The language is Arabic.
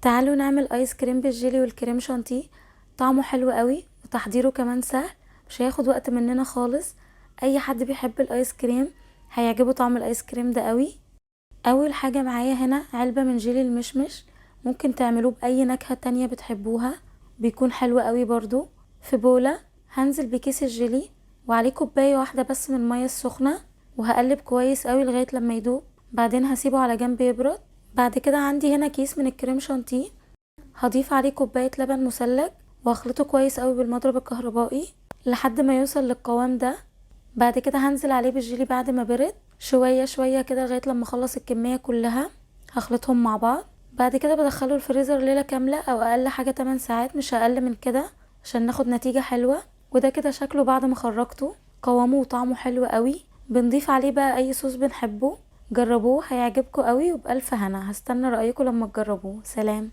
تعالوا نعمل ايس كريم بالجيلي والكريم شانتيه. طعمه حلو قوي وتحضيره كمان سهل، مش هياخد وقت مننا خالص. اي حد بيحب الايس كريم هيعجبه طعم الايس كريم ده قوي. اول حاجة معايا هنا علبة من جيلي المشمش، ممكن تعملوه باي نكهة تانية بتحبوها، بيكون حلو قوي برضو. في بولة هنزل بكيس الجيلي وعليه كوباية واحدة بس من المية السخنة، وهقلب كويس قوي لغاية لما يدوب، بعدين هسيبه على جنب يبرد. بعد كده عندي هنا كيس من الكريم شانتيه، هضيف عليه كوباية لبن مثلج واخلطه كويس قوي بالمضرب الكهربائي لحد ما يوصل للقوام ده. بعد كده هنزل عليه بالجيلي بعد ما برد شوية شوية كده لغاية لما اخلص الكمية كلها، هخلطهم مع بعض. بعد كده بدخله الفريزر ليلة كاملة او اقل حاجة 8 ساعات، مش اقل من كده، عشان ناخد نتيجة حلوة. وده كده شكله بعد ما خرجته، قوامه وطعمه حلو قوي. بنضيف عليه بقى اي صوص بنحبه. جربوه هيعجبكم قوي وبألف هنا. هستنى رأيكم لما تجربوه. سلام.